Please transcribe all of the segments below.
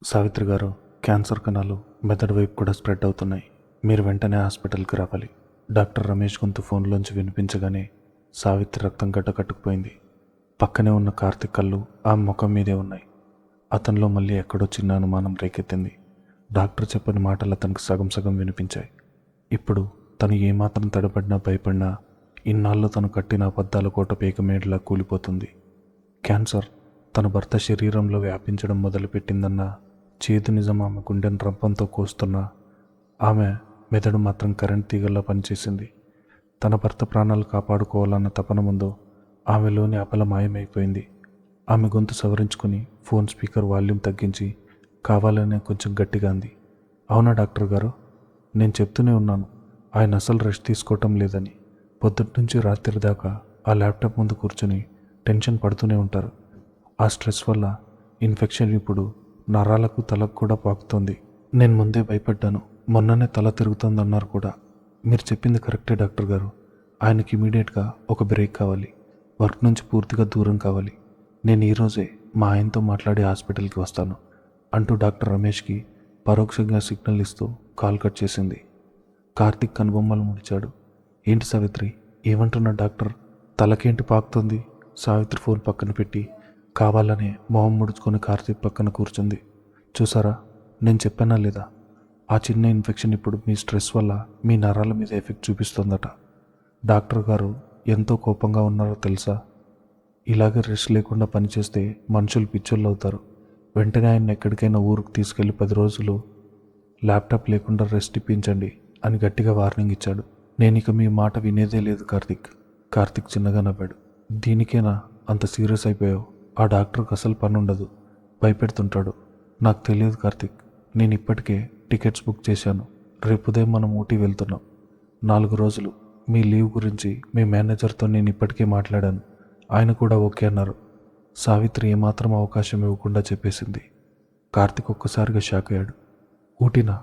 సావిత్రి గారు, క్యాన్సర్ కణాలు మెదడు వైపు కూడా స్ప్రెడ్ అవుతున్నాయి. మీరు వెంటనే హాస్పిటల్కి రావాలి. డాక్టర్ రమేష్ గొంతు ఫోన్లోంచి వినిపించగానే సావిత్రి రక్తం గడ్డ కట్టుకుపోయింది. పక్కనే ఉన్న కార్తిక్ కళ్ళు ఆ ముఖం మీదే ఉన్నాయి. అతనిలో మళ్ళీ ఎక్కడో చిన్న అనుమానం రేకెత్తింది. డాక్టర్ చెప్పిన మాటలు అతనికి సగం సగం వినిపించాయి. ఇప్పుడు తను ఏమాత్రం తడబడినా భయపడినా ఇన్నాళ్ళు తను కట్టిన అబద్ధాల కోట పేకమేడలా కూలిపోతుంది. క్యాన్సర్ తన భర్త శరీరంలో వ్యాపించడం మొదలుపెట్టిందన్న చేదు నిజం ఆమె గుండెను రంపంతో కోస్తున్న ఆమె మెదడు మాత్రం కరెంట్ తీగల్లా పనిచేసింది. తన భర్త ప్రాణాలు కాపాడుకోవాలన్న తపన ముందు ఆమెలోని అబల మాయమైపోయింది. ఆమె గొంతు సవరించుకుని ఫోన్ స్పీకర్ వాల్యూమ్ తగ్గించి కావాలనే కొంచెం గట్టిగా అంది. అవునా డాక్టర్ గారు, నేను చెప్తూనే ఉన్నాను ఆయన అసలు రెస్ట్ తీసుకోవటం లేదని. పొద్దుటి నుంచి రాత్రి దాకా ఆ ల్యాప్టాప్ ముందు కూర్చొని టెన్షన్ పడుతూనే ఉంటారు. ఆ స్ట్రెస్ వల్ల ఇన్ఫెక్షన్ ఇప్పుడు నరాలకు తలకు కూడా పాకుతోంది. నేను ముందే భయపడ్డాను. మొన్ననే తల తిరుగుతోందన్నారు కూడా. మీరు చెప్పింది కరెక్టే డాక్టర్ గారు. ఆయనకి ఇమీడియట్గా ఒక బ్రేక్ కావాలి. వర్క్ నుంచి పూర్తిగా దూరం కావాలి. నేను ఈరోజే మా ఆయనతో మాట్లాడి హాస్పిటల్కి వస్తాను అంటూ డాక్టర్ రమేష్కి పరోక్షంగా సిగ్నల్ ఇస్తూ కాల్ కట్ చేసింది. కార్తిక్ కనుబొమ్మలు ముడిచాడు. ఏంటి సావిత్రి, ఏమంటున్నా డాక్టర్? తలకేంటి పాకుతుంది? సావిత్రి ఫోన్ పక్కన పెట్టి కావాలనే మొహం ముడుచుకొని కార్తీక్ పక్కన కూర్చుంది. చూసారా, నేను చెప్పానా లేదా? ఆ చిన్న ఇన్ఫెక్షన్ ఇప్పుడు మీ స్ట్రెస్ వల్ల మీ నరాల మీద ఎఫెక్ట్ చూపిస్తుందట. డాక్టర్ గారు ఎంతో కోపంగా ఉన్నారో తెలుసా? ఇలాగే రెస్ట్ లేకుండా పనిచేస్తే మనుషులు పిచ్చోళ్ళు అవుతారు. వెంటనే ఆయన ఎక్కడికైనా ఊరికి తీసుకెళ్లి 10 రోజులు ల్యాప్టాప్ లేకుండా రెస్ట్ ఇప్పించండి అని గట్టిగా వార్నింగ్ ఇచ్చాడు. నేను ఇక మీ మాట వినేదే లేదు కార్తిక్. కార్తిక్ చిన్నగా నవ్వాడు. దీనికేనా అంత సీరియస్ అయిపోయావు? ఆ డాక్టర్కి అసలు పని ఉండదు, భయపెడుతుంటాడు. నాకు తెలియదు కార్తిక్. నేను ఇప్పటికే టికెట్స్ బుక్ చేశాను. రేపు ఉదయం మనం ఊటీ వెళ్తున్నాం. 4 రోజులు మీ లీవ్ గురించి మీ మేనేజర్తో నేను ఇప్పటికే మాట్లాడాను. ఆయన కూడా ఓకే అన్నారు. సావిత్రి ఏమాత్రం అవకాశం ఇవ్వకుండా చెప్పేసింది. కార్తిక్ ఒక్కసారిగా షాక్ అయ్యాడు. ఊటీనా?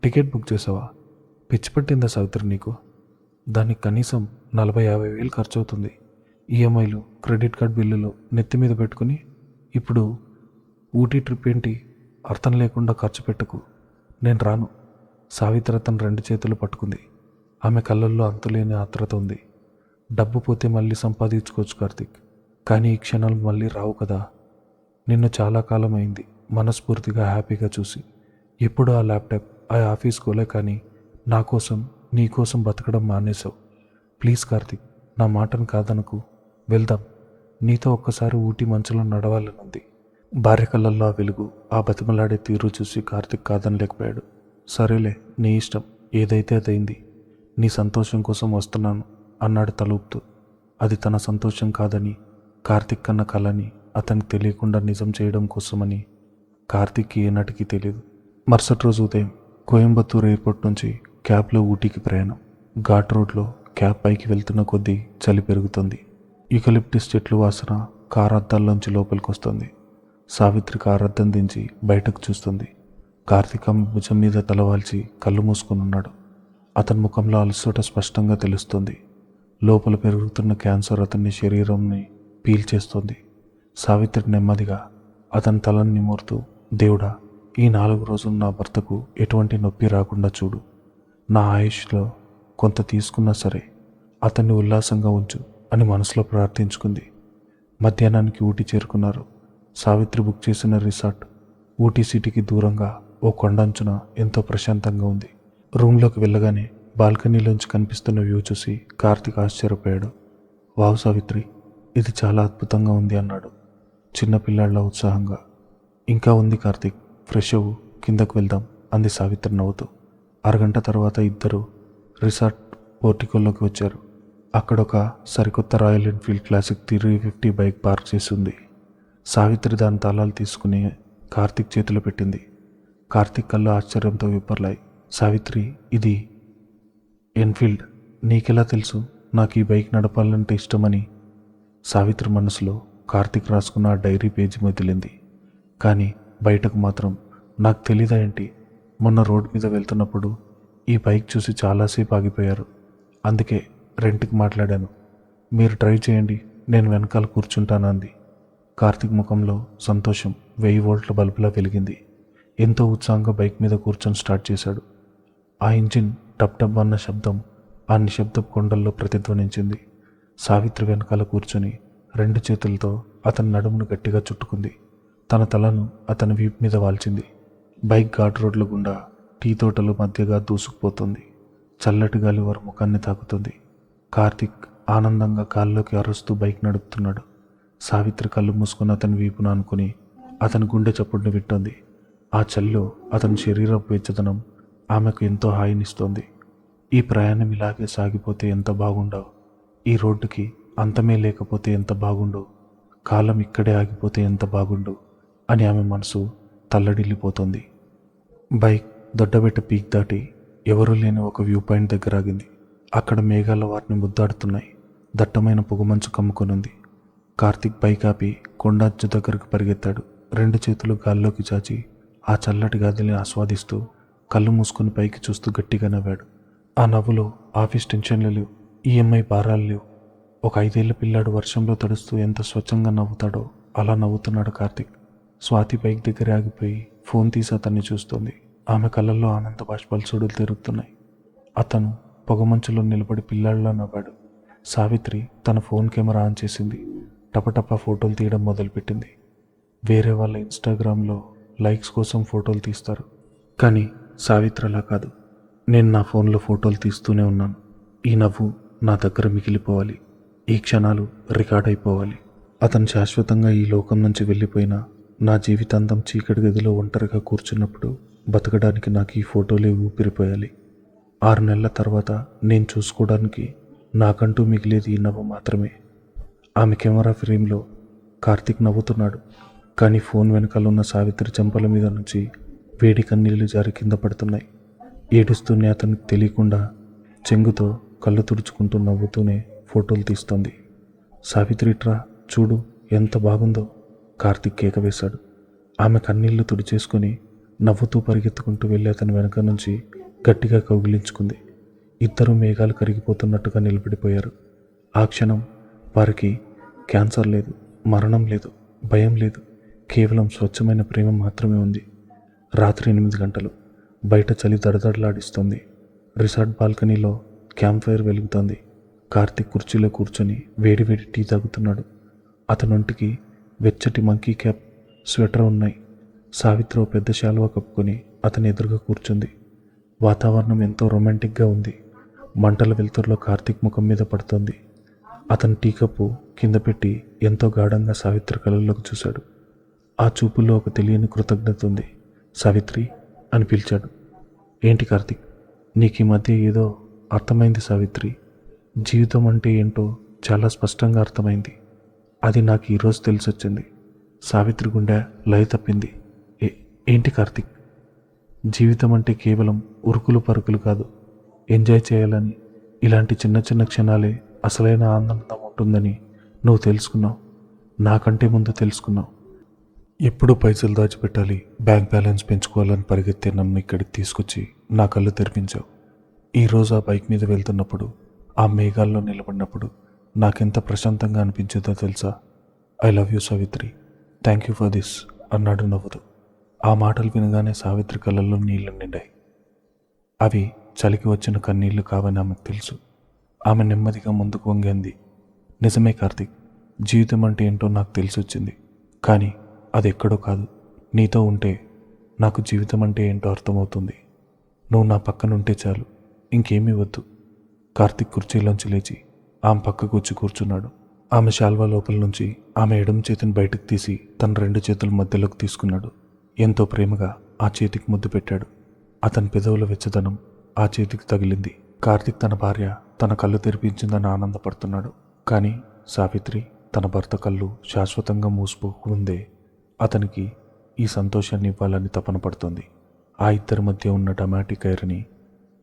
టికెట్ బుక్ చేసావా? పిచ్చి పట్టిందా సావిత్రి నీకు? దానికి కనీసం 40-50 వేలు ఖర్చు అవుతుంది. ఈఎంఐలు, క్రెడిట్ కార్డ్ బిల్లులు నెత్తి మీద పెట్టుకుని ఇప్పుడు ఊటీ ట్రిప్ ఏంటి? అర్థం లేకుండా ఖర్చు పెట్టకు. నేను రాను. సావిత్రి తన 2 చేతులు పట్టుకుంది. ఆమె కళ్ళల్లో అంతులేని ఆత్రత ఉంది. డబ్బు పోతే మళ్ళీ సంపాదించుకోవచ్చు కార్తిక్, కానీ ఈ క్షణాలు మళ్ళీ రావు కదా. నిన్ను చాలా కాలం అయింది మనస్ఫూర్తిగా హ్యాపీగా చూసి. ఎప్పుడు ఆ ల్యాప్టాప్, ఆ ఆఫీస్ గోలే, కానీ నా కోసం నీ కోసం బతకడం మానేశావు. ప్లీజ్ కార్తిక్, నా మాటను కాదనకు. వెళ్దాం. నీతో ఒక్కసారి ఊటీ మంచులో నడవాలనుంది. భార్య కళ్ళల్లో ఆ వెలుగు, ఆ బతిమలాడే తీరు చూసి కార్తిక్ కాదనలేకపోయాడు. సరేలే, నీ ఇష్టం. ఏదైతే అదైంది. నీ సంతోషం కోసం వస్తున్నాను అన్నాడు తలూపుతూ. అది తన సంతోషం కాదని, కార్తిక్ కన్న కలని అతనికి తెలియకుండా నిజం చేయడం కోసమని కార్తిక్కి ఏనాటికి తెలియదు. మరుసటి రోజు ఉదయం కోయంబత్తూరు ఎయిర్పోర్ట్ నుంచి క్యాబ్లో ఊటీకి ప్రయాణం. ఘాట్ రోడ్లో క్యాబ్ పైకి వెళ్తున్న కొద్దీ చలి పెరుగుతుంది. యూకలిప్టిస్ చెట్లు వాసన కారు అద్దాల్లోంచి లోపలికి వస్తుంది. సావిత్రి కారు అద్దం దించి బయటకు చూస్తుంది. కార్తీక్ ఆమె భుజం మీద తలవాల్చి కళ్ళు మూసుకున్నాడు. అతని ముఖంలో అలసట స్పష్టంగా తెలుస్తుంది. లోపల పెరుగుతున్న క్యాన్సర్ అతని శరీరంని పీల్చేస్తుంది. సావిత్రి నెమ్మదిగా అతని తలని నిమురుతూ, దేవుడా, ఈ 4 రోజులు నా భర్తకు ఎటువంటి నొప్పి రాకుండా చూడు. నా ఆయుష్లో కొంత తీసుకున్నా సరే అతన్ని ఉల్లాసంగా ఉంచు అని మనసులో ప్రార్థించుకుంది. మధ్యాహ్నానికి ఊటీ చేరుకున్నారు. సావిత్రి బుక్ చేసిన రిసార్ట్ ఊటీ సిటీకి దూరంగా ఓ కొండంచున ఎంతో ప్రశాంతంగా ఉంది. రూమ్లోకి వెళ్ళగానే బాల్కనీలోంచి కనిపిస్తున్న వ్యూ చూసి కార్తిక్ ఆశ్చర్యపోయాడు. వావ్ సావిత్రి, ఇది చాలా అద్భుతంగా ఉంది అన్నాడు చిన్నపిల్లాళ్ళ ఉత్సాహంగా. ఇంకా ఉంది కార్తిక్, ఫ్రెష్ అవ్వు, కిందకు వెళ్దాం అంది సావిత్రి నవ్వుతూ. అరగంట తర్వాత ఇద్దరు రిసార్ట్ పోర్టికోలోకి వచ్చారు. అక్కడొక సరికొత్త royal Enfield classic 350 bike park చేసి ఉంది. సావిత్రి దాని తాళాలు తీసుకుని కార్తిక్ చేతిలో పెట్టింది. కార్తిక్ కళ్ళు ఆశ్చర్యంతో విప్పర్లాయి. సావిత్రి, ఇది ఎన్ఫీల్డ్. నీకెలా తెలుసు నాకు ఈ బైక్ నడపాలంటే ఇష్టమని? సావిత్రి మనసులో కార్తిక్ రాసుకున్న ఆ డైరీ పేజీ మొదలింది. కానీ బయటకు మాత్రం నాకు తెలీదా ఏంటి? మొన్న రోడ్డు మీద వెళ్తున్నప్పుడు ఈ బైక్ చూసి చాలాసేపు ఆగిపోయారు. అందుకే రెంట్కి మాట్లాడాను. మీరు ట్రై చేయండి, నేను వెనకాల కూర్చుంటాను అంది. కార్తిక్ ముఖంలో సంతోషం 1000 వోల్ట్ల బల్బులా వెలిగింది. ఎంతో ఉత్సాహంగా బైక్ మీద కూర్చొని స్టార్ట్ చేశాడు. ఆ ఇంజిన్ టప్ టప్ అన్న శబ్దం ఆ నిశ్శబ్దపు కొండల్లో ప్రతిధ్వనించింది. సావిత్రి వెనకాల కూర్చొని 2 చేతులతో అతని నడుమును గట్టిగా చుట్టుకుంది. తన తలను అతని వీపు మీద వాల్చింది. బైక్ ఘాట్ రోడ్ల గుండా టీ తోటల మధ్యగా దూసుకుపోతుంది. చల్లటి గాలి వారి ముఖాన్ని తాకుతుంది. కార్తిక్ ఆనందంగా గాల్లోకి అరుస్తూ బైక్ నడుపుతున్నాడు. సావిత్రి కళ్ళు మూసుకొని అతని వీపును అనుకుని అతని గుండె చప్పుడుని వింటోంది. ఆ చలిలో అతని శరీరపు వెచ్చదనం ఆమెకు ఎంతో హాయినిస్తోంది. ఈ ప్రయాణం ఇలాగే సాగిపోతే ఎంత బాగుండవు, ఈ రోడ్డుకి అంతమే లేకపోతే ఎంత బాగుండు, కాలం ఇక్కడే ఆగిపోతే ఎంత బాగుండు అని ఆమె మనసు తల్లడిల్లిపోతుంది. బైక్ దొడ్డబెట్ట పీక్ దాటి ఎవరూ లేని ఒక వ్యూ పాయింట్ దగ్గర ఆగింది. అక్కడ మేఘాల వారిని ముద్దాడుతున్నాయి. దట్టమైన పొగమంచు కమ్ముకొనుంది. కార్తిక్ బైక్ ఆపి కొండాచ్చు దగ్గరకు పరిగెత్తాడు. 2 చేతులు గాల్లోకి చాచి ఆ చల్లటి గాలిని ఆస్వాదిస్తూ కళ్ళు మూసుకొని పైకి చూస్తూ గట్టిగా నవ్వాడు. ఆ నవ్వులో ఆఫీస్ టెన్షన్లు లేవు, ఈఎంఐ భారాలు లేవు. ఒక 5 ఏళ్ల పిల్లాడు వర్షంలో తడుస్తూ ఎంత స్వచ్ఛంగా నవ్వుతాడో అలా నవ్వుతున్నాడు కార్తిక్. స్వాతి బైక్ దగ్గర ఆగిపోయి ఫోన్ తీసి అతన్ని చూస్తోంది. ఆమె కళ్ళల్లో ఆనంద బాష్పాలు సుడులు తిరుగుతున్నాయి. అతను పొగమంచులో నిలబడి పిల్లాడిలా నవ్వాడు. సావిత్రి తన ఫోన్ కెమెరా ఆన్ చేసింది. టపటపా ఫోటోలు తీయడం మొదలుపెట్టింది. వేరే వాళ్ళ ఇన్స్టాగ్రామ్లో లైక్స్ కోసం ఫోటోలు తీస్తారు, కానీ సావిత్రి అలా కాదు. నేను నా ఫోన్లో ఫోటోలు తీస్తూనే ఉన్నాను. ఈ నవ్వు నా దగ్గర మిగిలిపోవాలి, ఈ క్షణాలు రికార్డ్ అయిపోవాలి. అతను శాశ్వతంగా ఈ లోకం నుంచి వెళ్ళిపోయినా నా జీవితాంతం చీకటి గదిలో ఒంటరిగా కూర్చున్నప్పుడు బతకడానికి నాకు ఈ ఫోటోలే ఊపిరిపోయాలి. 6 నెలల తర్వాత నేను చూసుకోవడానికి నాకంటూ మిగిలేది ఈ నవ్వు మాత్రమే. ఆమె కెమెరా ఫ్రేమ్లో కార్తిక్ నవ్వుతున్నాడు, కానీ ఫోన్ వెనకాల ఉన్న సావిత్రి చెంపల మీద నుంచి వేడి కన్నీళ్లు జారి కింద పడుతున్నాయి. ఏడుస్తూనే అతనికి తెలియకుండా చెంగుతో కళ్ళు తుడుచుకుంటూ నవ్వుతూనే ఫోటోలు తీస్తోంది. సావిత్రి ట్రా చూడు ఎంత బాగుందో, కార్తిక్ కేక వేశాడు. ఆమె కన్నీళ్లు తుడిచేసుకొని నవ్వుతూ పరిగెత్తుకుంటూ వెళ్ళి అతని వెనక నుంచి గట్టిగా కౌగిలించుకుంది. ఇద్దరు మేఘాలు కరిగిపోతున్నట్టుగా నిలబడిపోయారు. ఆ క్షణం వారికి క్యాన్సర్ లేదు, మరణం లేదు, భయం లేదు, కేవలం స్వచ్ఛమైన ప్రేమ మాత్రమే ఉంది. రాత్రి 8 గంటలు. బయట చలి దడదడలాడిస్తోంది. రిసార్ట్ బాల్కనీలో క్యాంప్ ఫైర్ వెలుగుతోంది. కార్తిక్ కుర్చీలో కూర్చొని వేడివేడి టీ తాగుతున్నాడు. అతనొంటికి వెచ్చటి మంకీ క్యాప్, స్వెటర్ ఉన్నాయి. సావిత్రి ఓ పెద్ద శాలువా కప్పుకొని అతని ఎదురుగా కూర్చుంది. వాతావరణం ఎంతో రొమాంటిక్గా ఉంది. మంటల వెలుతురులో కార్తిక్ ముఖం మీద పడుతోంది. అతని టీ కప్పు కింద పెట్టి ఎంతో గాఢంగా సావిత్రి కళ్ళల్లోకి చూశాడు. ఆ చూపుల్లో ఒక తెలియని కృతజ్ఞత ఉంది. సావిత్రి అని పిలిచాడు. ఏంటి కార్తిక్, నీకు ఈ మధ్య ఏదో అర్థమైంది సావిత్రి. జీవితం అంటే ఏంటో చాలా స్పష్టంగా అర్థమైంది. అది నాకు ఈరోజు తెలిసొచ్చింది. సావిత్రి గుండె లయ తప్పింది. ఏంటి కార్తిక్? జీవితం అంటే కేవలం ఉరుకులు పరుకులు కాదు, ఎంజాయ్ చేయాలని, ఇలాంటి చిన్న చిన్న క్షణాలే అసలైన ఆనందం ఉంటుందని నువ్వు తెలుసుకున్నావు. నాకంటే ముందు తెలుసుకున్నావు. ఎప్పుడు పైసలు దాచిపెట్టాలి, బ్యాంక్ బ్యాలెన్స్ పెంచుకోవాలని పరిగెత్తే నన్ను ఇక్కడికి తీసుకొచ్చి నా కళ్ళు తెరిపించావు. ఈరోజు ఆ బైక్ మీద వెళ్తున్నప్పుడు, ఆ మేఘాల్లో నిలబడినప్పుడు నాకెంత ప్రశాంతంగా అనిపించిందో తెలుసా? I love you Savitri, thank you for this అన్నాడు నవ్వుతూ. ఆ మాటలు వినగానే సావిత్రి కళ్ళల్లో నీళ్లు నిండాయి. అవి చలికి వచ్చిన కన్నీళ్లు కావని ఆమెకు తెలుసు. ఆమె నెమ్మదిగా ముందుకు వంగింది. నిజమే కార్తిక్, జీవితం అంటే ఏంటో నాకు తెలిసొచ్చింది. కానీ అది ఎక్కడో కాదు, నీతో ఉంటే నాకు జీవితం అంటే ఏంటో అర్థమవుతుంది. నువ్వు నా పక్కనుంటే చాలు, ఇంకేమీ వద్దు. కార్తిక్ కుర్చీలోంచి లేచి ఆమె పక్కకు వచ్చి కూర్చున్నాడు. ఆమె శాల్వా లోపల నుంచి ఆమె ఎడమ చేతిని బయటకు తీసి తన 2 చేతుల మధ్యలోకి తీసుకున్నాడు. ఎంతో ప్రేమగా ఆ చేతికి ముద్దు పెట్టాడు. అతని పెదవుల వెచ్చదనం ఆ చేతికి తగిలింది. కార్తిక్ తన భార్య తన కళ్ళు తెరిపించిందని ఆనందపడుతున్నాడు. కానీ సావిత్రి తన భర్త కళ్ళు శాశ్వతంగా మూసిపోకముందే అతనికి ఈ సంతోషాన్ని ఇవ్వాలని తపన పడుతోంది. ఆ ఇద్దరి మధ్య ఉన్న డ్రామాటిక్ ఐరని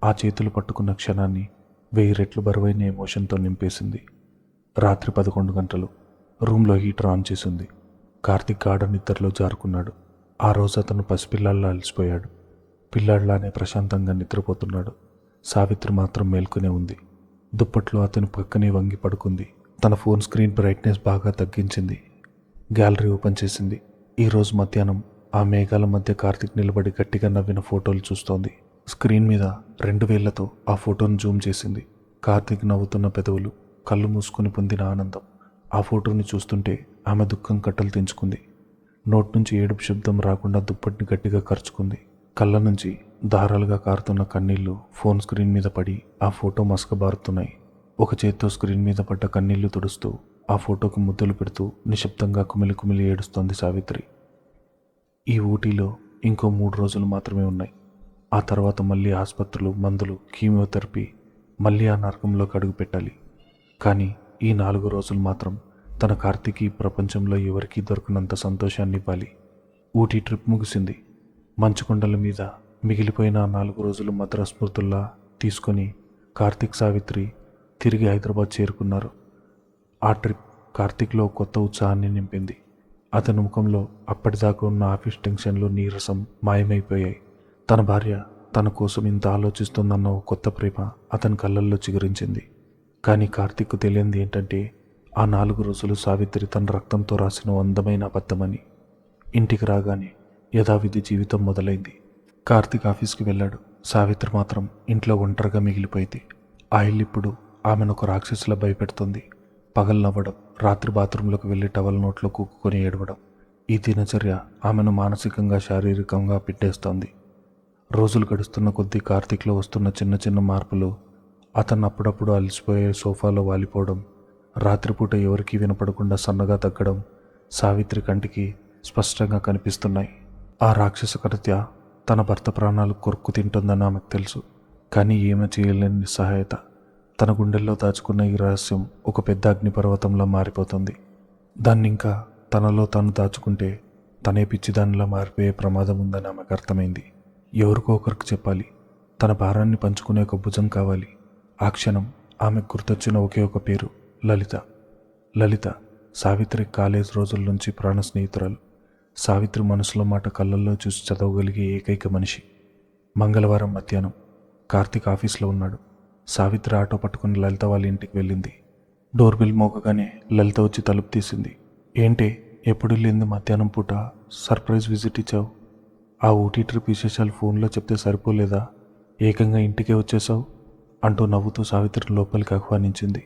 ఆ చేతులు పట్టుకున్న క్షణాన్ని 1000 రెట్లు బరువైన ఎమోషన్తో నింపేసింది. రాత్రి 11 గంటలు. రూమ్లో హీటర్ ఆన్ చేసింది. కార్తిక్ గాఢ నిద్రలో జారుకున్నాడు. ఆ రోజు అతను పసిపిల్లాళ్ళ అలసిపోయాడు. పిల్లాడిలానే ప్రశాంతంగా నిద్రపోతున్నాడు. సావిత్రి మాత్రం మేల్కొనే ఉంది. దుప్పట్లో అతని పక్కనే వంగి పడుకుంది. తన ఫోన్ స్క్రీన్ బ్రైట్నెస్ బాగా తగ్గించింది. గ్యాలరీ ఓపెన్ చేసింది. ఈరోజు మధ్యాహ్నం ఆ మేఘాల మధ్య కార్తిక్ నిలబడి గట్టిగా నవ్విన ఫోటోలు చూస్తోంది. స్క్రీన్ మీద 2 వేళ్లతో ఆ ఫోటోను జూమ్ చేసింది. కార్తిక్ నవ్వుతున్న పెదవులు, కళ్ళు మూసుకుని పొందిన ఆనందం. ఆ ఫోటోని చూస్తుంటే ఆమె దుఃఖం కట్టలు తెంచుకుంది. నోటి నుంచి ఏడుపు శబ్దం రాకుండా దుప్పటిని గట్టిగా కరుచుకుంది. కళ్ళ నుంచి దారాలుగా కారుతున్న కన్నీళ్లు ఫోన్ స్క్రీన్ మీద పడి ఆ ఫోటో మసకబారుతున్నాయి. ఒక చేత్తో స్క్రీన్ మీద పడ్డ కన్నీళ్లు తుడుస్తూ ఆ ఫోటోకు ముద్దులు పెడుతూ నిశ్శబ్దంగా కుమిలి కుమిలి ఏడుస్తోంది సావిత్రి. ఈ ఊటీలో ఇంకో 3 రోజులు మాత్రమే ఉన్నాయి. ఆ తర్వాత మళ్ళీ ఆసుపత్రులు, మందులు, కీమోథెరపీ, మళ్ళీ ఆ నరకంలోకి అడుగు పెట్టాలి. కానీ ఈ 4 రోజులు మాత్రం తన కార్తీక్ ఈ ప్రపంచంలో ఎవరికీ దొరకనంత సంతోషాన్ని ఇవ్వాలి. ఊటీ ట్రిప్ ముగిసింది. మంచుకొండల మీద మిగిలిపోయిన ఆ 4 రోజులు మధుర స్మృతుల్లా తీసుకొని కార్తీక్, సావిత్రి తిరిగి హైదరాబాద్ చేరుకున్నారు. ఆ ట్రిప్ కార్తీక్లో కొత్త ఉత్సాహాన్ని నింపింది. అతని ముఖంలో అప్పటిదాకా ఉన్న ఆఫీస్ టెన్షన్లు, నీరసం మాయమైపోయాయి. తన భార్య తన కోసం ఇంత ఆలోచిస్తుందన్న ఓ కొత్త ప్రేమ అతని కళ్ళల్లో చిగురించింది. కానీ కార్తీక్కు తెలియంది ఏంటంటే ఆ 4 రోజులు సావిత్రి తన రక్తంతో రాసిన అందమైన అబద్ధమని. ఇంటికి రాగానే యథావిధి జీవితం మొదలైంది. కార్తీక్ ఆఫీస్కి వెళ్ళాడు. సావిత్రి మాత్రం ఇంట్లో ఒంటరిగా మిగిలిపోయింది. ఆ ఇల్లు ఇప్పుడు ఆమెను ఒక రాక్షసులా భయపెడుతుంది. పగలు నవ్వడం, రాత్రి బాత్రూంలోకి వెళ్ళి టవల్ నోట్లో కూక్కుని ఏడవడం, ఈ దినచర్య ఆమెను మానసికంగా, శారీరకంగా పిట్టేస్తోంది. రోజులు గడుస్తున్న కొద్దీ కార్తీక్లో వస్తున్న చిన్న చిన్న మార్పులు, అతను అప్పుడప్పుడు అలసిపోయే సోఫాలో వాలిపోవడం, రాత్రిపూట ఎవరికీ వినపడకుండా సన్నగా తగ్గడం సావిత్రి కంటికి స్పష్టంగా కనిపిస్తున్నాయి. ఆ రాక్షస కృత్య తన భర్త ప్రాణాలు కొరుక్కు తింటుందని ఆమెకు తెలుసు. కానీ ఏమీ చేయలేని నిస్సహాయత. తన గుండెల్లో దాచుకున్న ఈ రహస్యం ఒక పెద్ద అగ్నిపర్వతంలా మారిపోతుంది. దాన్ని ఇంకా తనలో తాను దాచుకుంటే తనే పిచ్చిదానిలా మారిపోయే ప్రమాదం ఉందని ఆమెకు అర్థమైంది. ఎవరికో ఒకరికి చెప్పాలి. తన భారాన్ని పంచుకునే ఒక భుజం కావాలి. ఆ క్షణం ఆమెకు గుర్తొచ్చిన ఒకే ఒక పేరు, లలిత. లలిత సావిత్రి కాలేజ్ రోజుల నుంచి ప్రాణ స్నేహితురాలు. సావిత్రి మనసులో మాట కళ్ళల్లో చూసి చదవగలిగే ఏకైక మనిషి. మంగళవారం మధ్యాహ్నం కార్తీక్ ఆఫీస్లో ఉన్నాడు. సావిత్రి ఆటో పట్టుకుని లలిత వాళ్ళ ఇంటికి వెళ్ళింది. డోర్ బెల్ మోగగానే లలిత వచ్చి తలుపు తీసింది. ఏంటే, ఎప్పుడు లేని మధ్యాహ్నం పూట సర్ప్రైజ్ విజిట్ ఇచ్చావు? ఆ ఊటీ ట్రిప్ విశేషాలు ఫోన్లో చెప్తే సరిపోలేదా? ఏకంగా ఇంటికే వచ్చేసావు అంటూ నవ్వుతూ సావిత్రిని లోపలికి ఆహ్వానించింది.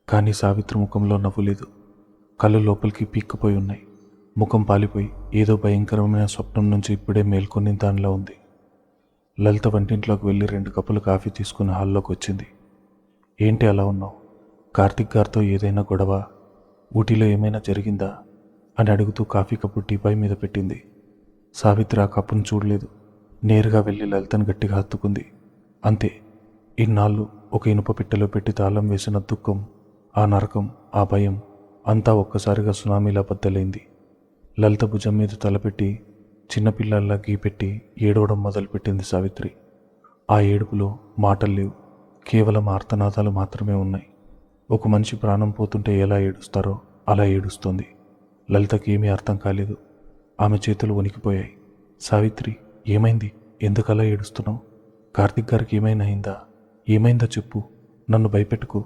కానీ సావిత్రి ముఖంలో నవ్వు లేదు. కళ్ళు లోపలికి పీక్కుపోయి ఉన్నాయి. ముఖం పాలిపోయి ఏదో భయంకరమైన స్వప్నం నుంచి ఇప్పుడే మేల్కొని దానిలో ఉంది. లలిత వంటింట్లోకి వెళ్ళి 2 కప్పులు కాఫీ తీసుకుని హాల్లోకి వచ్చింది. ఏంటి అలా ఉన్నావు? కార్తీక్ గారితో ఏదైనా గొడవ, ఊటీలో ఏమైనా జరిగిందా అని అడుగుతూ కాఫీ కప్పు టీపాయ్ మీద పెట్టింది. సావిత్రి ఆ కప్పును చూడలేదు. నేరుగా వెళ్ళి లలితను గట్టిగా హత్తుకుంది. అంతే. ఇన్నాళ్ళు ఒక ఇనుప పెట్టెలో పెట్టి తాళం వేసిన దుఃఖం, ఆ నరకం, ఆ భయం అంతా ఒక్కసారిగా సునామీలా బద్దలైంది. లలిత భుజం మీద తలపెట్టి చిన్నపిల్లల్లా గీపెట్టి ఏడవడం మొదలుపెట్టింది సావిత్రి. ఆ ఏడుపులో మాటలు లేవు, కేవలం ఆర్తనాదాలు మాత్రమే ఉన్నాయి. ఒక మనిషి ప్రాణం పోతుంటే ఎలా ఏడుస్తారో అలా ఏడుస్తోంది. లలితకి ఏమీ అర్థం కాలేదు. ఆమె చేతులు వణికిపోయాయి. సావిత్రి, ఏమైంది? ఎందుకలా ఏడుస్తున్నావు? కార్తీక్ గారికి ఏమైనా అయిందా? ఏమైందో చెప్పు, నన్ను భయపెట్టుకు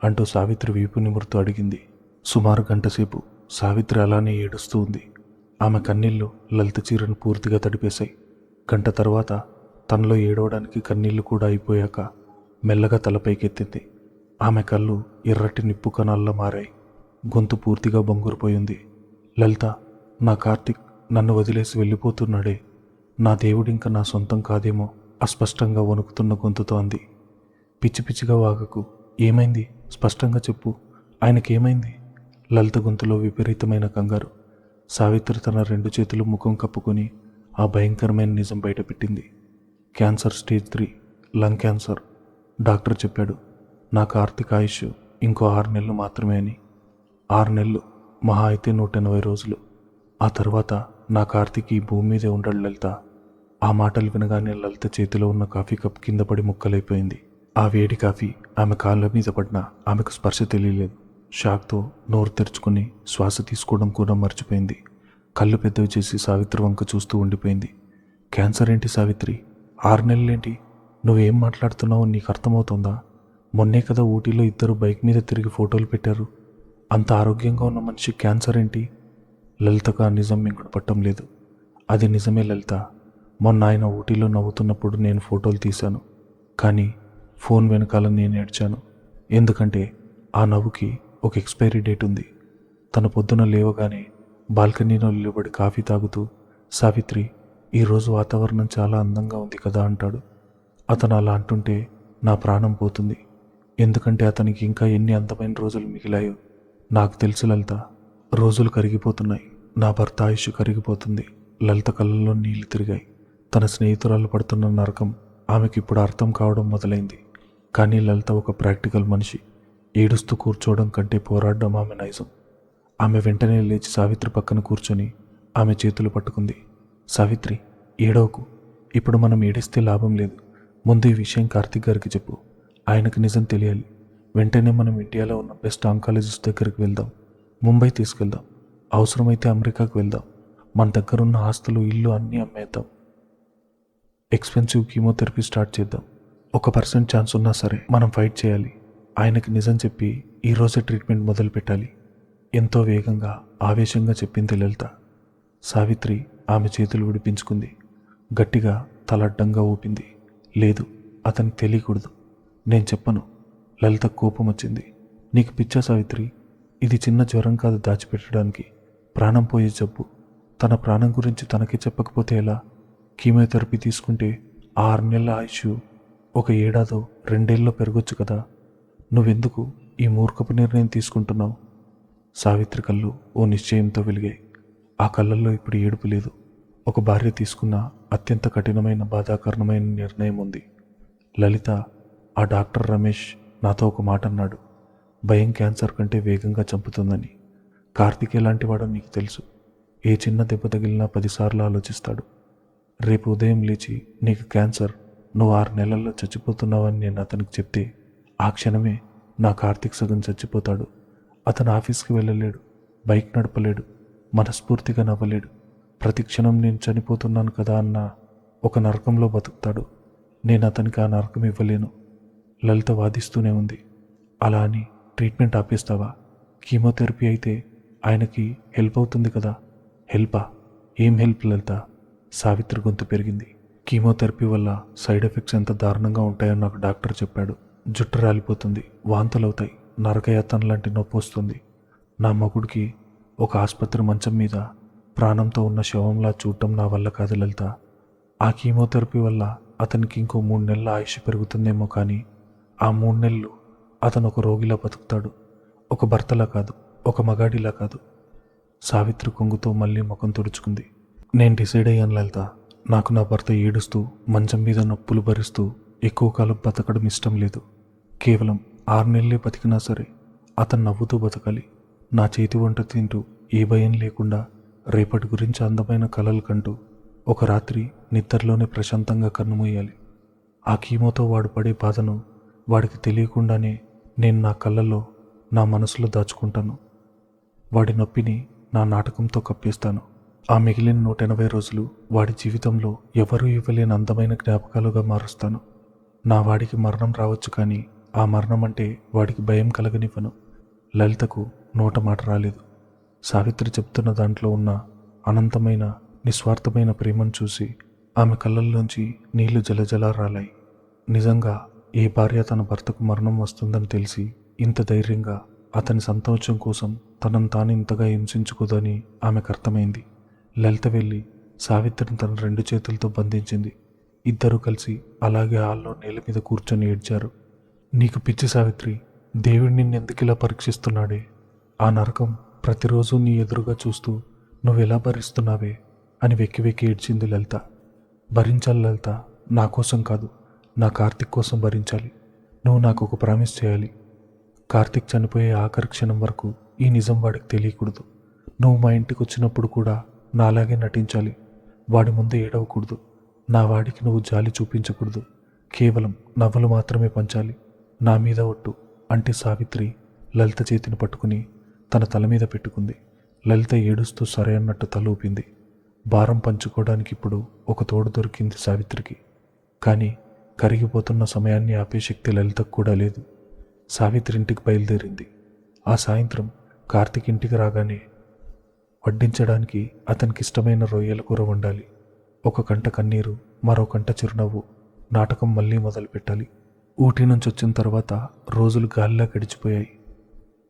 అంటూ సావిత్రి వీపు నిమురుతూ అడిగింది. సుమారు గంటసేపు సావిత్రి అలానే ఏడుస్తూ ఉంది. ఆమె కన్నీళ్లు లలిత చీరను పూర్తిగా తడిపేశాయి. గంట తర్వాత తనలో ఏడవడానికి కన్నీళ్లు కూడా అయిపోయాక మెల్లగా తలపైకెత్తింది. ఆమె కళ్ళు ఎర్రటి నిప్పు కణాల్లో మారాయి. గొంతు పూర్తిగా బొంగురుపోయింది. లలిత, నా కార్తీక్ నన్ను వదిలేసి వెళ్ళిపోతున్నాడే. నా దేవుడింక నా సొంతం కాదేమో అస్పష్టంగా వణుకుతున్న గొంతుతో అంది. పిచ్చి పిచ్చిగా వాగకు. ఏమైంది? స్పష్టంగా చెప్పు. ఆయనకేమైంది? లలిత గొంతులో విపరీతమైన కంగారు. సావిత్రి తన 2 చేతులు ముఖం కప్పుకొని ఆ భయంకరమైన నిజం బయటపెట్టింది. Cancer stage 3, lung cancer. Doctor చెప్పాడు. నా కార్తీక్ ఆయుష్ ఇంకో 6 నెలలు మాత్రమే అని. 6 నెలలు, మహా అయితే 180 రోజులు. ఆ తర్వాత నా కార్తీక్ ఈ భూమి మీదే ఉండడు లలిత. ఆ మాటలు వినగానే లలిత చేతిలో ఉన్న కాఫీ కప్ కింద పడి ముక్కలైపోయింది. ఆ వేడి కాఫీ ఆమె కాళ్ళ మీద పడినా ఆమెకు స్పర్శ తెలియలేదు. షాక్తో నోరు తెరుచుకుని శ్వాస తీసుకోవడం కూడా మర్చిపోయింది. కళ్ళు పెద్దవి చేసి సావిత్రి వంక చూస్తూ ఉండిపోయింది. క్యాన్సర్ ఏంటి సావిత్రి? 6 నెలలేంటి? నువ్వేం మాట్లాడుతున్నావో నీకు అర్థమవుతుందా? మొన్నే కదా ఊటీలో ఇద్దరు బైక్ మీద తిరిగి ఫోటోలు పెట్టారు. అంత ఆరోగ్యంగా ఉన్న మనిషి క్యాన్సర్ ఏంటి? లలితకు ఆ నిజం మింగుడు పట్టం లేదు. అది నిజమే లలిత. మొన్న ఆయన ఊటీలో నవ్వుతున్నప్పుడు నేను ఫోటోలు తీశాను. కానీ ఫోన్ వెనకాల నేను ఏడ్చాను. ఎందుకంటే ఆ నవ్వుకి ఒక ఎక్స్పైరీ డేట్ ఉంది. తను పొద్దున లేవగానే బాల్కనీలో నిలబడి కాఫీ తాగుతూ, సావిత్రి, ఈరోజు వాతావరణం చాలా అందంగా ఉంది కదా అంటాడు. అతను అలా అంటుంటే నా ప్రాణం పోతుంది. ఎందుకంటే అతనికి ఇంకా ఎన్ని అందమైన రోజులు మిగిలాయో నాకు తెలుసు లలిత. రోజులు కరిగిపోతున్నాయి. నా భర్త ఆయుష్ కరిగిపోతుంది. లలిత కళ్ళల్లో నీళ్లు తిరిగాయి. తన స్నేహితురాలు పడుతున్న నరకం ఆమెకి ఇప్పుడు అర్థం కావడం మొదలైంది. కానీ లలిత ఒక ప్రాక్టికల్ మనిషి. ఏడుస్తూ కూర్చోవడం కంటే పోరాడడం ఆమె నైజం. ఆమె వెంటనే లేచి సావిత్రి పక్కన కూర్చొని ఆమె చేతులు పట్టుకుంది. సావిత్రి, ఏడవకు. ఇప్పుడు మనం ఏడిస్తే లాభం లేదు. ముందు ఈ విషయం కార్తీక్ గారికి చెప్పు. ఆయనకు నిజం తెలియాలి. వెంటనే మనం ఇండియాలో ఉన్న బెస్ట్ ఆంకాలజిస్ట్ దగ్గరికి వెళ్దాం. ముంబై తీసుకెళ్దాం. అవసరమైతే అమెరికాకు వెళ్దాం. మన దగ్గరున్న ఆస్తులు, ఇల్లు అన్నీ అమ్మేద్దాం. ఎక్స్పెన్సివ్ కీమోథెరపీ స్టార్ట్ చేద్దాం. 1% ఛాన్స్ ఉన్నా సరే మనం ఫైట్ చేయాలి. ఆయనకి నిజం చెప్పి ఈరోజే ట్రీట్మెంట్ మొదలు పెట్టాలి. ఎంతో వేగంగా, ఆవేశంగా చెప్పింది లలిత. సావిత్రి ఆమె చేతులు విడిపించుకుంది. గట్టిగా తల అడ్డంగా ఊపింది. లేదు, అతనికి తెలియకూడదు. నేను చెప్పను. లలిత కోపం వచ్చింది. నీకు పిచ్చా సావిత్రి? ఇది చిన్న జ్వరం కాదు దాచిపెట్టడానికి. ప్రాణం పోయే జబ్బు. తన ప్రాణం గురించి తనకి చెప్పకపోతే ఎలా? కీమోథెరపీ తీసుకుంటే 6 నెలల ఆయుష్ 1 ఏడాదో 2 ఏళ్ళలో పెరగొచ్చు కదా. నువ్వెందుకు ఈ మూర్ఖపు నిర్ణయం తీసుకుంటున్నావు? సావిత్రి కళ్ళు ఓ నిశ్చయంతో వెలిగాయి. ఆ కళ్ళల్లో ఇప్పుడు ఏడుపు లేదు. ఒక భార్య తీసుకున్న అత్యంత కఠినమైన, బాధాకరణమైన నిర్ణయం ఉంది. లలిత, ఆ డాక్టర్ రమేష్ నాతో ఒక మాట అన్నాడు. భయం క్యాన్సర్ కంటే వేగంగా చంపుతుందని. కార్తీక్ ఎలాంటి వాడో నీకు తెలుసు. ఏ చిన్న దెబ్బ తగిలినా 10 సార్లు ఆలోచిస్తాడు. రేపు ఉదయం లేచి నీకు క్యాన్సర్, నువ్వు 6 నెలల్లో చచ్చిపోతున్నావని నేను అతనికి చెప్తే ఆ క్షణమే నా కార్తీక్ సగం చచ్చిపోతాడు. అతను ఆఫీస్కి వెళ్ళలేడు, బైక్ నడపలేడు, మనస్ఫూర్తిగా నవ్వలేడు. ప్రతి క్షణం నేను చనిపోతున్నాను కదా అన్న ఒక నరకంలో బతుకుతాడు. నేను అతనికి ఆ నరకం ఇవ్వలేను. లలిత వాదిస్తూనే ఉంది. అలా అని ట్రీట్మెంట్ ఆపేస్తావా? కీమోథెరపీ అయితే ఆయనకి హెల్ప్ అవుతుంది కదా. హెల్పా? ఏం హెల్ప్ లలిత? సావిత్రి గొంతు పెరిగింది. కీమోథెరపీ వల్ల సైడ్ ఎఫెక్ట్స్ ఎంత దారుణంగా ఉంటాయో నాకు డాక్టర్ చెప్పాడు. జుట్టు రాలిపోతుంది, వాంతులవుతాయి, నరకయాతన లాంటి నొప్పి వస్తుంది. నా మగుడికి ఒక ఆసుపత్రి మంచం మీద ప్రాణంతో ఉన్న శవంలా చూడటం నా వల్ల కాదు లలిత. ఆ కీమోథెరపీ వల్ల అతనికి ఇంకో 3 నెలల ఆయుష్ పెరుగుతుందేమో, కానీ ఆ 3 నెలలు అతను ఒక రోగిలా బతుకుతాడు. ఒక భర్తలా కాదు, ఒక మగాడిలా కాదు. సావిత్రి కొంగుతో మళ్ళీ ముఖం తుడుచుకుంది. నేను డిసైడ్ అయ్యాను లలిత. నాకు నా భర్త ఏడుస్తూ, మంచం మీద నొప్పులు భరిస్తూ ఎక్కువ కాలం బతకడం ఇష్టం లేదు. కేవలం 6 నెలలే బతికినా సరే అతను నవ్వుతూ బతకాలి. నా చేతి వంట తింటూ, ఏ భయం లేకుండా, రేపటి గురించి అందమైన కలలు కంటూ ఒక రాత్రి నిద్రలోనే ప్రశాంతంగా కన్నుమూయాలి. ఆ కీమోతో వాడు పడే బాధను వాడికి తెలియకుండానే నేను నా కళ్ళల్లో, నా మనసులో దాచుకుంటాను. వాడి నొప్పిని నా నాటకంతో కప్పేస్తాను. ఆ మిగిలిన 180 రోజులు వాడి జీవితంలో ఎవరూ ఇవ్వలేని అందమైన జ్ఞాపకాలుగా మారుస్తాను. నా వాడికి మరణం రావచ్చు, కానీ ఆ మరణం అంటే వాడికి భయం కలగనివ్వను. లలితకు నోట మాట రాలేదు. సావిత్రి చెప్తున్న దాంట్లో ఉన్న అనంతమైన, నిస్వార్థమైన ప్రేమను చూసి ఆమె కళ్ళల్లోంచి నీళ్లు జలజలా రాలాయి. నిజంగా ఏ భార్య తన భర్తకు మరణం వస్తుందని తెలిసి ఇంత ధైర్యంగా అతని సంతోషం కోసం తనను తాను ఇంతగా హింసించుకోదని ఆమెకు అర్థమైంది. లలిత వెళ్ళి సావిత్రిని తన 2 చేతులతో బంధించింది. ఇద్దరూ కలిసి అలాగే హాల్లో నేల మీద కూర్చొని ఏడ్చారు. నీకు పిచ్చి సావిత్రి, దేవుడు నిన్నెందుకు ఇలా పరీక్షిస్తున్నాడే? ఆ నరకం ప్రతిరోజు నీ ఎదురుగా చూస్తూ నువ్వెలా భరిస్తున్నావే అని వెక్కి వెక్కి ఏడ్చింది లలిత. భరించాలి లలిత, నా కోసం కాదు, నా కార్తీక్ కోసం భరించాలి. నువ్వు నాకు ఒక ప్రామిస్ చేయాలి. కార్తీక్ చనిపోయే ఆఖరి క్షణం వరకు ఈ నిజం వాడికి తెలియకూడదు. నువ్వు మా ఇంటికి వచ్చినప్పుడు కూడా నాలాగే నటించాలి. వాడి ముందు ఏడవకూడదు. నా వాడికి నువ్వు జాలి చూపించకూడదు. కేవలం నవ్వులు మాత్రమే పంచాలి. నా మీద ఒట్టు అంటే సావిత్రి లలిత చేతిని పట్టుకుని తన తల మీద పెట్టుకుంది. లలిత ఏడుస్తూ సరే అన్నట్టు తల ఊపింది. భారం పంచుకోవడానికి ఇప్పుడు ఒక తోడు దొరికింది సావిత్రికి. కానీ కరిగిపోతున్న సమయాన్ని ఆపే శక్తి లలితకు కూడా లేదు. సావిత్రి ఇంటికి బయలుదేరింది. ఆ సాయంత్రం కార్తీక్ ఇంటికి రాగానే వడ్డించడానికి అతనికి ఇష్టమైన రొయ్యల కూర వండాలి. ఒక కంట కన్నీరు, మరో కంట చిరునవ్వు. నాటకం మళ్ళీ మొదలు పెట్టాలి. ఊటీ నుంచి వచ్చిన తర్వాత రోజులు గాలిలా గడిచిపోయాయి.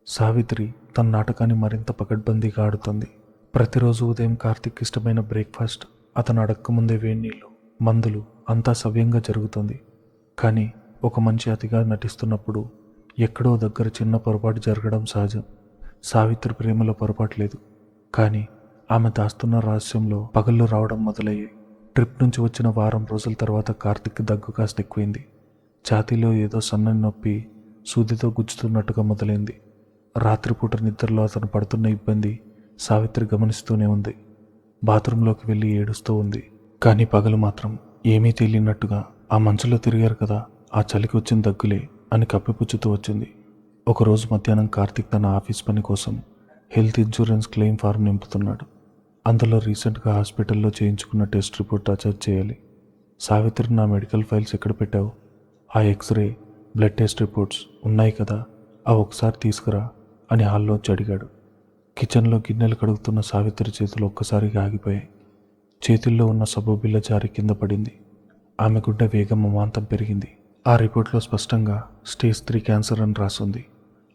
సావిత్రి తన నాటకాన్ని మరింత పకడ్బందీగా ఆడుతుంది. ప్రతిరోజు ఉదయం కార్తీక్ ఇష్టమైన బ్రేక్ఫాస్ట్, అతను అడక్కముందే వేడినీళ్ళు, మందులు, అంతా సవ్యంగా జరుగుతుంది. కానీ ఒక మనిషి అతిగా నటిస్తున్నప్పుడు ఎక్కడో దగ్గర చిన్న పొరపాటు జరగడం సహజం. సావిత్రి ప్రేమలో పొరపాటు లేదు, కానీ ఆమె దాస్తున్న రహస్యంలో పగళ్ళు రావడం మొదలయ్యాయి. ట్రిప్ నుంచి వచ్చిన వారం రోజుల తర్వాత కార్తీక్ దగ్గు కాస్త ఎక్కువైంది. ఛాతీలో ఏదో సన్నని నొప్పి సూదితో గుచ్చుతున్నట్టుగా మొదలైంది. రాత్రిపూట నిద్రలో అతను పడుతున్న ఇబ్బంది సావిత్రి గమనిస్తూనే ఉంది. బాత్రూంలోకి వెళ్ళి ఏడుస్తూ ఉంది. కానీ పగలు మాత్రం ఏమీ తెలియనట్టుగా ఆ మంచులో తిరిగారు కదా, ఆ చలికి వచ్చిన దగ్గులే అని కప్పిపుచ్చుతూ వచ్చింది. ఒకరోజు మధ్యాహ్నం కార్తీక్ తన ఆఫీస్ పని కోసం హెల్త్ ఇన్సూరెన్స్ క్లెయిమ్ ఫారం నింపుతున్నాడు. అందులో రీసెంట్గా హాస్పిటల్లో చేయించుకున్న టెస్ట్ రిపోర్ట్ అటాచ్ చేయాలి. సావిత్రి, నా మెడికల్ ఫైల్స్ ఎక్కడ పెట్టావు? ఆ ఎక్స్రే, బ్లడ్ టెస్ట్ రిపోర్ట్స్ ఉన్నాయి కదా, అవి ఒకసారి తీసుకురా అని హాల్లోంచి అడిగాడు. కిచెన్లో గిన్నెలు కడుగుతున్న సావిత్రి చేతులు ఒక్కసారిగా ఆగిపోయాయి. చేతుల్లో ఉన్న సబ్బు బిళ్ళ జారి కింద పడింది. ఆమె గుండె వేగం అమాంతం పెరిగింది. ఆ రిపోర్ట్లో స్పష్టంగా స్టేజ్ 3 క్యాన్సర్ అని రాసుంది.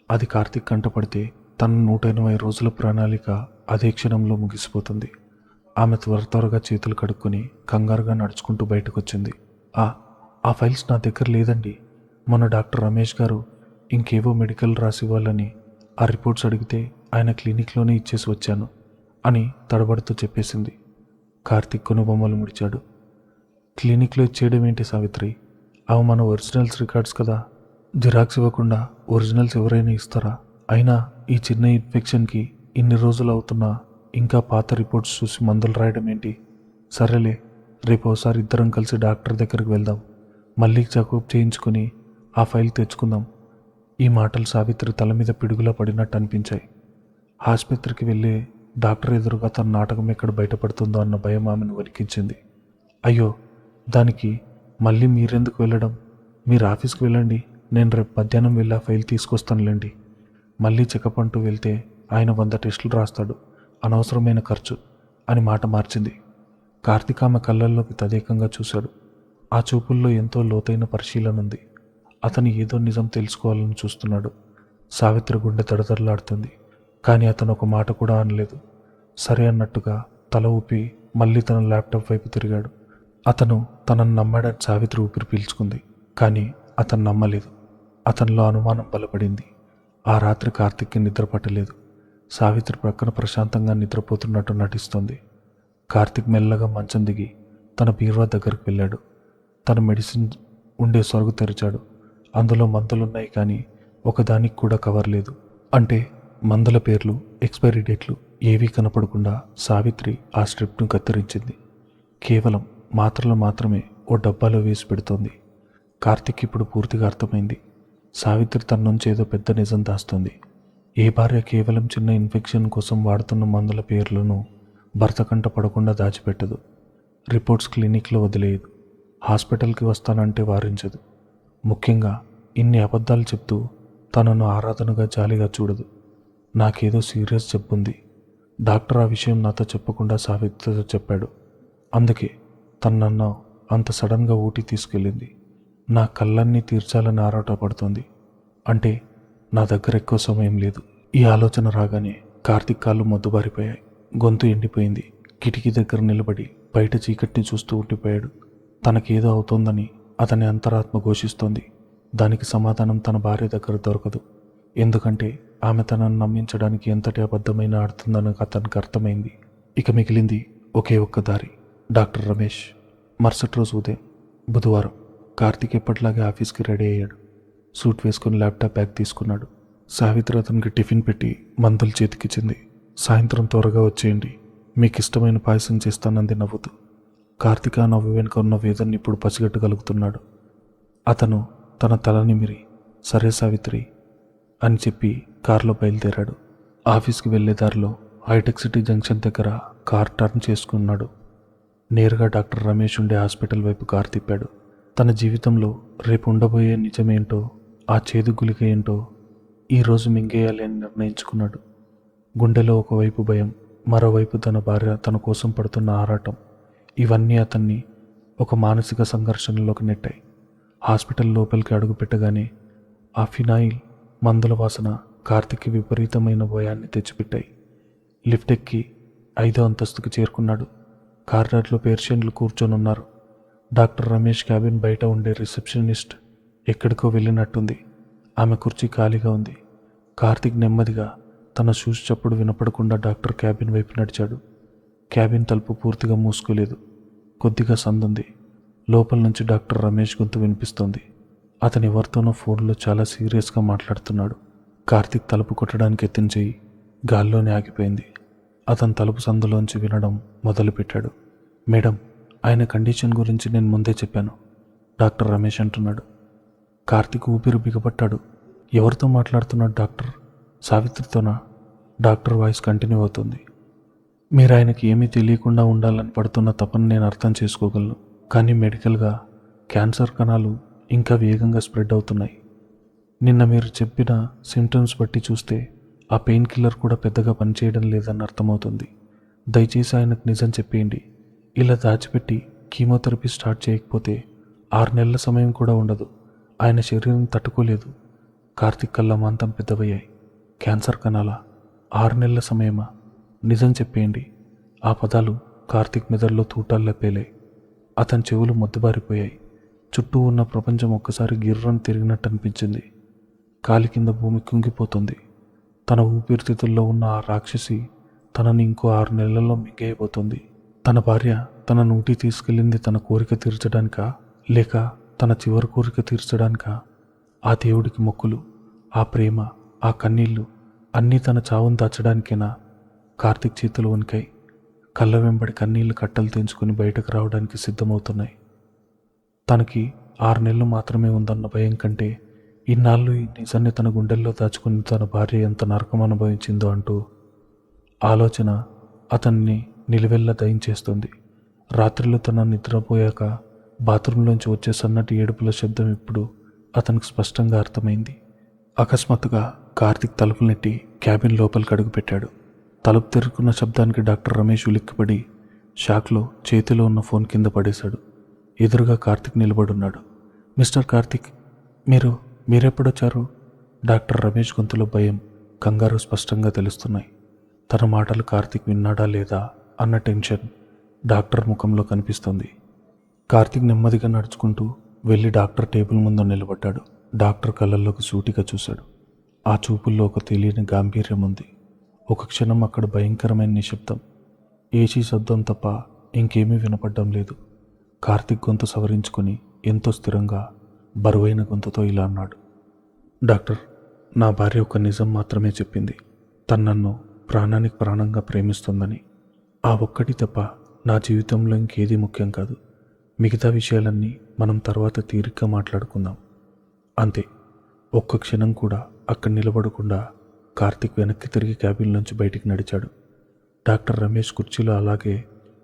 అది కార్తీక్ కంటపడితే తన 180 రోజుల ప్రణాళిక అదే క్షణంలో ముగిసిపోతుంది. ఆమె త్వరగా చేతులు కడుక్కొని కంగారుగా నడుచుకుంటూ బయటకొచ్చింది. ఆ ఫైల్స్ నా దగ్గర లేదండి. మొన్న డాక్టర్ రమేష్ గారు ఇంకేవో మెడికల్ రాసివ్వాలని ఆ రిపోర్ట్స్ అడిగితే ఆయన క్లినిక్లోనే ఇచ్చేసి వచ్చాను అని తడబడుతూ చెప్పేసింది. కార్తీక్ కొనుబొమ్మలు ముడిచాడు. క్లినిక్లో ఇచ్చేయడం ఏంటి సావిత్రి? అవి మన ఒరిజినల్స్ రికార్డ్స్ కదా, జిరాక్స్ ఇవ్వకుండా ఒరిజినల్స్ ఎవరైనా ఇస్తారా? అయినా ఈ చిన్న ఇన్ఫెక్షన్కి ఇన్ని రోజులు అవుతున్నా ఇంకా పాత రిపోర్ట్స్ చూసి మందులు రాయడం ఏంటి? సరేలే, రేపు ఒకసారి ఇద్దరం కలిసి డాక్టర్ దగ్గరికి వెళ్దాం, మళ్ళీ చెకప్ చేయించుకొని ఆ ఫైల్ తెచ్చుకుందాం. ఈ మాటలు సావిత్రి తల మీద పిడుగులా పడినట్టు అనిపించాయి. ఆసుపత్రికి వెళ్ళే డాక్టర్ ఎదురుగా తన నాటకం ఎక్కడ బయటపడుతుందో అన్న భయం ఆమెను వణికించింది. అయ్యో, దానికి మళ్ళీ మీరెందుకు వెళ్ళడం? మీరు ఆఫీస్కి వెళ్ళండి, నేను రేపు మధ్యాహ్నం వెళ్ళి ఆ ఫైల్ తీసుకొస్తానులేండి. మళ్ళీ చెకప్ అంటూ వెళ్తే ఆయన 100 టెస్టులు రాస్తాడు, అనవసరమైన ఖర్చు అని మాట మార్చింది. కార్తీక్ ఆమె కళ్ళల్లోకి తదేకంగా చూశాడు. ఆ చూపుల్లో ఎంతో లోతైన పరిశీలన ఉంది. అతను ఏదో నిజం తెలుసుకోవాలని చూస్తున్నాడు. సావిత్రి గుండె దడదడలాడుతుంది. కానీ అతను ఒక మాట కూడా అనలేదు. సరే అన్నట్టుగా తల ఊపి మళ్ళీ తన ల్యాప్టాప్ వైపు తిరిగాడు. అతను తనను నమ్మాడని సావిత్రి ఊపిరి పీల్చుకుంది. కానీ అతను నమ్మలేదు. అతనిలో అనుమానం బలపడింది. ఆ రాత్రి కార్తీక్కి నిద్ర పట్టలేదు. సావిత్రి ప్రక్కన ప్రశాంతంగా నిద్రపోతున్నట్టు నటిస్తోంది. కార్తీక్ మెల్లగా మంచం దిగి తన బీరువా దగ్గరికి వెళ్ళాడు. తన మెడిసిన్ ఉండే సొరుగు తెరిచాడు. అందులో మందులున్నాయి, కానీ ఒకదానికి కూడా కవర్ లేదు. అంటే మందుల పేర్లు, ఎక్స్పైరీ డేట్లు ఏవీ కనపడకుండా సావిత్రి ఆ స్ట్రిప్ను కత్తిరించింది. కేవలం మాత్రలు మాత్రమే ఓ డబ్బాలో వేసి పెడుతోంది. కార్తీక్ ఇప్పుడు పూర్తిగా అర్థమైంది. సావిత్రి తన నుంచి ఏదో పెద్ద నిజం దాస్తుంది. ఏ భార్య కేవలం చిన్న ఇన్ఫెక్షన్ కోసం వాడుతున్న మందుల పేర్లను భర్త కంట పడకుండా దాచిపెట్టదు. రిపోర్ట్స్ క్లినిక్లో వదిలేయదు. హాస్పిటల్కి వస్తానంటే వారించదు. ముఖ్యంగా ఇన్ని అబద్ధాలు చెప్తూ తనను ఆరాధనగా జాలిగా చూడదు. నాకేదో సీరియస్ జబ్బుంది. డాక్టర్ ఆ విషయం నాతో చెప్పకుండా సావిత్రితో చెప్పాడు. అందుకే తను నన్ను అంత సడన్గా ఊటీ తీసుకెళ్ళింది. నా కళ్ళన్నీ తీర్చాలని ఆరాటపడుతోంది. అంటే నా దగ్గర ఎక్కువ సమయం లేదు. ఈ ఆలోచన రాగానే కార్తీక్ కాళ్ళు మొద్దుబారిపోయాయి. గొంతు ఎండిపోయింది. కిటికీ దగ్గర నిలబడి బయట చీకటిని చూస్తూ ఉండిపోయాడు. తనకేదో అవుతోందని అతని అంతరాత్మ ఘోషిస్తోంది. దానికి సమాధానం తన భార్య దగ్గర దొరకదు. ఎందుకంటే ఆమె తనను నమ్మించడానికి ఎంతటి అబద్ధమైన ఆడుతుందని అతనికి అర్థమైంది. ఇక మిగిలింది ఒకే ఒక్క దారి, డాక్టర్ రమేష్. మరుసటి రోజు ఉదయం, బుధవారం, కార్తీక్ ఎప్పటిలాగే ఆఫీస్కి రెడీ అయ్యాడు. సూట్ వేసుకుని ల్యాప్టాప్ బ్యాగ్ తీసుకున్నాడు. సావిత్రి అతనికి టిఫిన్ పెట్టి మందులు చేతికిచ్చింది. సాయంత్రం త్వరగా వచ్చేయండి, మీకు ఇష్టమైన పాయసం చేస్తానంది నవ్వుతూ. కార్తీక్ ఆ నవ్వు వెనుక ఉన్న వేదన్ని ఇప్పుడు పసిగట్టగలుగుతున్నాడు. అతను తన తల నిమిరి సరే సావిత్రి అని చెప్పి కారులో బయలుదేరాడు. ఆఫీస్కి వెళ్లే దారిలో హైటెక్ సిటీ జంక్షన్ దగ్గర కార్ టర్న్ చేసుకున్నాడు. నేరుగా డాక్టర్ రమేష్ ఉండే హాస్పిటల్ వైపు కారు తిప్పాడు. తన జీవితంలో రేపు ఉండబోయే నిజమేంటో, ఆ చేదు గులిక ఏంటో ఈరోజు మింగేయాలి అని నిర్ణయించుకున్నాడు. గుండెలో ఒకవైపు భయం, మరోవైపు తన భార్య తన కోసం పడుతున్న ఆరాటం, ఇవన్నీ అతన్ని ఒక మానసిక సంఘర్షణలోకి నెట్టాయి. హాస్పిటల్ లోపలికి అడుగు పెట్టగానే ఆ ఫినాయిల్ మందుల వాసన కార్తిక్కి విపరీతమైన భయాన్ని తెచ్చిపెట్టాయి. లిఫ్ట్ ఎక్కి 5వ అంతస్తుకు చేరుకున్నాడు. కారిడార్లో పేషెంట్లు కూర్చొని ఉన్నారు. డాక్టర్ రమేష్ క్యాబిన్ బయట ఉండే రిసెప్షనిస్ట్ ఎక్కడికో వెళ్ళినట్టుంది. ఆమె కుర్చీ ఖాళీగా ఉంది. కార్తిక్ నెమ్మదిగా తన షూస్ చప్పుడు వినపడకుండా డాక్టర్ క్యాబిన్ వైపు నడిచాడు. క్యాబిన్ తలుపు పూర్తిగా మూసుకోలేదు. కొద్దిగా సందుంది. లోపల నుంచి డాక్టర్ రమేష్ గొంతు వినిపిస్తోంది. అతను ఎవరితోనో ఫోన్లో చాలా సీరియస్గా మాట్లాడుతున్నాడు. కార్తిక్ తలుపు కొట్టడానికి ఎత్తిన చెయ్యి గాల్లోనే ఆగిపోయింది. అతను తలుపు సందులోంచి వినడం మొదలుపెట్టాడు. మేడం, ఆయన కండిషన్ గురించి నేను ముందే చెప్పాను, డాక్టర్ రమేష్ అంటున్నాడు. కార్తిక్ ఊపిరి బిగపట్టాడు. ఎవరితో మాట్లాడుతున్నాడు డాక్టర్? సావిత్రితోనా? డాక్టర్ వాయిస్ కంటిన్యూ అవుతుంది. మీరు ఆయనకి ఏమీ తెలియకుండా ఉండాలని పడుతున్న తపన నేను అర్థం చేసుకోగలను. కానీ మెడికల్గా క్యాన్సర్ కణాలు ఇంకా వేగంగా స్ప్రెడ్ అవుతున్నాయి. నిన్న మీరు చెప్పిన సిమ్టమ్స్ బట్టి చూస్తే ఆ పెయిన్ కిల్లర్ కూడా పెద్దగా పనిచేయడం లేదని అర్థమవుతుంది. దయచేసి ఆయనకు నిజం చెప్పేయండి. ఇలా దాచిపెట్టి కీమోథెరపీ స్టార్ట్ చేయకపోతే 6 నెలల సమయం కూడా ఉండదు. ఆయన శరీరం తట్టుకోలేదు. కార్తిక్ కళ్ళ మాంతం పెద్దవయ్యాయి. క్యాన్సర్ కణాలా? 6 నెలల సమయమా? నిజం చెప్పేయండి. ఆ పదాలు కార్తిక్ మెదడులో తూటాల్లో పేలాయి. అతని చెవులు మొద్దుబారిపోయాయి. చుట్టూ ఉన్న ప్రపంచం ఒక్కసారి గిర్రని తిరిగినట్టు అనిపించింది. కాలి కింద భూమి కుంగిపోతుంది. తన ఊపిరితిత్తుల్లో ఉన్న ఆ రాక్షసి తనని ఇంకో 6 నెలల్లో మింగేయబోతుంది. తన భార్య తన నూటి తీసుకెళ్ళింది తన కోరిక తీర్చడానికా, లేక తన చివరి కోరిక తీర్చడానికా? ఆ దేవుడికి మొక్కులు, ఆ ప్రేమ, ఆ కన్నీళ్లు అన్నీ తన చావును దాచడానికేనా? కార్తిక్ చేతులు వణికాయి. కళ్ళ వెంబడి కన్నీళ్లు కట్టలు తెంచుకుని బయటకు రావడానికి సిద్ధమవుతున్నాయి. తనకి 6 నెలలు మాత్రమే ఉందన్న భయం కంటే ఇన్నాళ్ళు ఈ నిజాన్ని తన గుండెల్లో దాచుకుని తన భార్య ఎంత నరకం అనుభవించిందో అంటూ ఆలోచన అతన్ని నిలువెల్లా దయించేస్తుంది. రాత్రిలో తన నిద్రపోయాక బాత్రూంలోంచి వచ్చే సన్నటి ఏడుపుల శబ్దం ఇప్పుడు అతనికి స్పష్టంగా అర్థమైంది. అకస్మాత్తుగా కార్తిక్ తలుపులు నెట్టి క్యాబిన్ లోపలికి అడుగుపెట్టాడు. తలుపు తెరుకున్న శబ్దానికి డాక్టర్ రమేష్ ఉలిక్కిపడి షాక్లో చేతిలో ఉన్న ఫోన్ కింద పడేశాడు. ఎదురుగా కార్తిక్ నిలబడున్నాడు. మిస్టర్ కార్తిక్, మీరెప్పుడొచ్చారు? డాక్టర్ రమేష్ గొంతులో భయం, కంగారు స్పష్టంగా తెలుస్తున్నాయి. తన మాటలు కార్తిక్ విన్నాడా లేదా అన్న టెన్షన్ డాక్టర్ ముఖంలో కనిపిస్తుంది. కార్తిక్ నెమ్మదిగా నడుచుకుంటూ వెళ్ళి డాక్టర్ టేబుల్ ముందు నిలబడ్డాడు. డాక్టర్ కళ్ళల్లోకి సూటిగా చూశాడు. ఆ చూపుల్లో ఒక తెలియని గాంభీర్యం ఉంది. ఒక క్షణం అక్కడ భయంకరమైన నిశ్శబ్దం. ఏసీ శబ్దం తప్ప ఇంకేమీ వినపడ్డం లేదు. కార్తిక్ గొంతు సవరించుకొని ఎంతో స్థిరంగా బరువైన గొంతుతో ఇలా అన్నాడు. డాక్టర్, నా భార్య ఒక నిజం మాత్రమే చెప్పింది. తను నన్ను ప్రాణానికి ప్రాణంగా ప్రేమిస్తుందని. ఆ ఒక్కటి తప్ప నా జీవితంలో ఇంకేదీ ముఖ్యం కాదు. మిగతా విషయాలన్నీ మనం తర్వాత తీరిగ్గా మాట్లాడుకుందాం. అంతే. ఒక్క క్షణం కూడా అక్కడ నిలబడకుండా కార్తిక్ వెనక్కి తిరిగి క్యాబిన్ నుంచి బయటికి నడిచాడు. డాక్టర్ రమేష్ కుర్చీలో అలాగే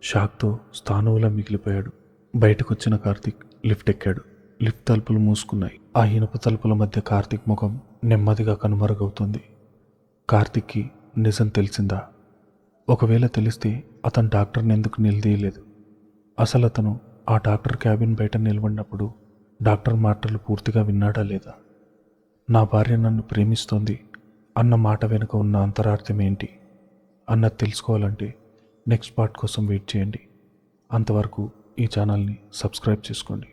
షాక్తో స్థానువులా మిగిలిపోయాడు. బయటకు వచ్చిన కార్తిక్ లిఫ్ట్ ఎక్కాడు. లిఫ్ట్ తలుపులు మూసుకున్నాయి. ఆ ఇనుప తలుపుల మధ్య కార్తిక్ ముఖం నెమ్మదిగా కనుమరుగవుతుంది. కార్తిక్కి నిజం తెలిసిందా? ఒకవేళ తెలిస్తే అతను డాక్టర్ని ఎందుకు నిలదీయలేదు? అసలు అతను ఆ డాక్టర్ క్యాబిన్ బయట నిలబడినప్పుడు డాక్టర్ మాటలు పూర్తిగా విన్నాడా లేదా? నా భార్య నన్ను ప్రేమిస్తోంది అన్న మాట వెనుక ఉన్న అంతరార్థం ఏంటి అన్నది తెలుసుకోవాలంటే నెక్స్ట్ పార్ట్ కోసం వెయిట్ చేయండి. అంతవరకు ఈ ఛానల్ని సబ్స్క్రైబ్ చేసుకోండి.